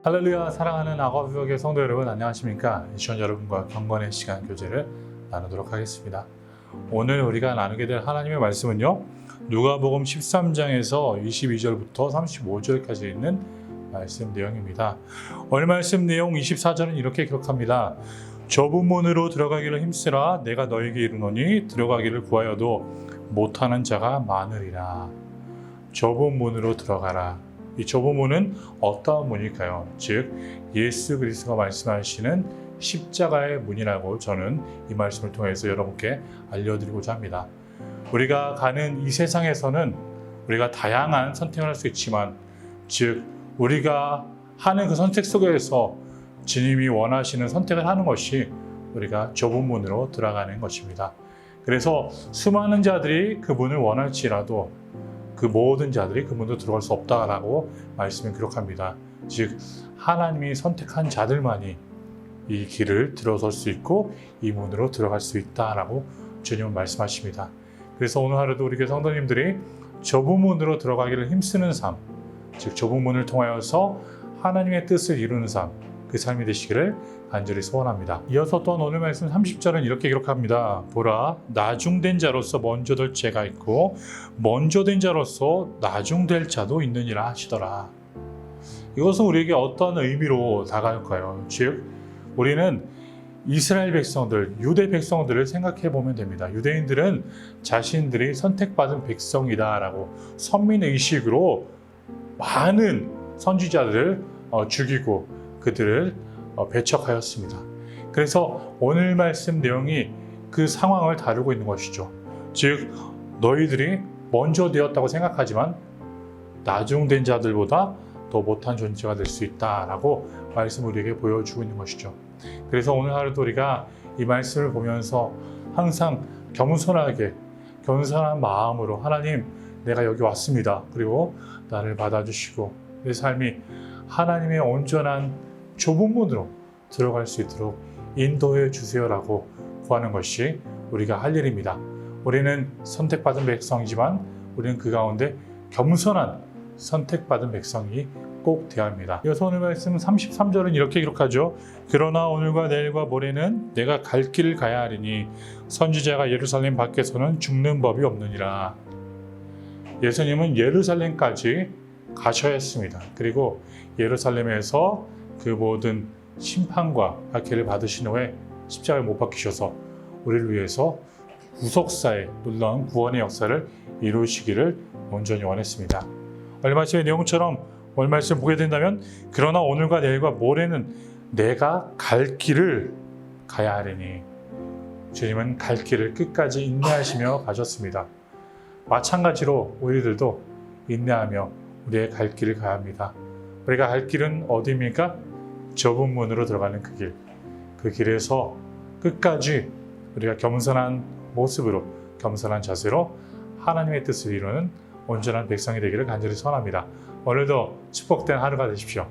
할렐루야. 사랑하는 아가교회 성도 여러분, 안녕하십니까? 이 시간 여러분과 경건의 시간 교제를 나누도록 하겠습니다. 오늘 우리가 나누게 될 하나님의 말씀은요, 누가복음 13장에서 22절부터 35절까지 있는 말씀 내용입니다. 오늘 말씀 내용 24절은 이렇게 기록합니다. 좁은 문으로 들어가기를 힘쓰라. 내가 너에게 이르노니 들어가기를 구하여도 못하는 자가 많으리라. 좁은 문으로 들어가라. 이 좁은 문은 어떠한 문일까요? 즉 예수 그리스도가 말씀하시는 십자가의 문이라고 저는 이 말씀을 통해서 여러분께 알려드리고자 합니다. 우리가 가는 이 세상에서는 우리가 다양한 선택을 할 수 있지만, 즉 우리가 하는 그 선택 속에서 주님이 원하시는 선택을 하는 것이 우리가 좁은 문으로 들어가는 것입니다. 그래서 수많은 자들이 그 문을 원할지라도 그 모든 자들이 그 문으로 들어갈 수 없다라고 말씀을 기록합니다. 즉 하나님이 선택한 자들만이 이 길을 들어설 수 있고 이 문으로 들어갈 수 있다라고 주님은 말씀하십니다. 그래서 오늘 하루도 우리 교회 성도님들이 좁은 문으로 들어가기를 힘쓰는 삶, 즉 좁은 문을 통하여서 하나님의 뜻을 이루는 삶, 그 삶이 되시기를 간절히 소원합니다. 이어서 또한 오늘 말씀 30절은 이렇게 기록합니다. 보라, 나중된 자로서 먼저 될 죄가 있고 먼저 된 자로서 나중될 자도 있느니라 하시더라. 이것은 우리에게 어떤 의미로 다가올까요? 즉 우리는 이스라엘 백성들, 유대 백성들을 생각해 보면 됩니다. 유대인들은 자신들이 선택받은 백성이다라고 선민의식으로 많은 선지자들을 죽이고 그들을 배척하였습니다. 그래서 오늘 말씀 내용이 그 상황을 다루고 있는 것이죠. 즉 너희들이 먼저 되었다고 생각하지만 나중된 자들보다 더 못한 존재가 될 수 있다라고 말씀을 우리에게 보여주고 있는 것이죠. 그래서 오늘 하루도 우리가 이 말씀을 보면서 항상 겸손한 마음으로 하나님, 내가 여기 왔습니다. 그리고 나를 받아주시고 내 삶이 하나님의 온전한 좁은 문으로 들어갈 수 있도록 인도해 주세요라고 구하는 것이 우리가 할 일입니다. 우리는 선택받은 백성이지만 우리는 그 가운데 겸손한 선택받은 백성이 꼭 되어야 합니다. 이어서 오늘 말씀 33절은 이렇게 기록하죠. 그러나 오늘과 내일과 모레는 내가 갈 길을 가야 하리니 선지자가 예루살렘 밖에서는 죽는 법이 없느니라. 예수님은 예루살렘까지 가셔야 했습니다. 그리고 예루살렘에서 그 모든 심판과 박해를 받으신 후에 십자가에 못 박히셔서 우리를 위해서 구속사의 놀라운 구원의 역사를 이루시기를 온전히 원했습니다. 오늘 말씀의 내용처럼 오늘 말씀 보게 된다면 그러나 오늘과 내일과 모레는 내가 갈 길을 가야 하리니, 주님은 갈 길을 끝까지 인내하시며 가셨습니다. 마찬가지로 우리들도 인내하며 우리의 갈 길을 가야 합니다. 우리가 갈 길은 어디입니까? 좁은 문으로 들어가는 그 길. 그 길에서 끝까지 우리가 겸손한 모습으로, 겸손한 자세로 하나님의 뜻을 이루는 온전한 백성이 되기를 간절히 소원합니다. 오늘도 축복된 하루가 되십시오.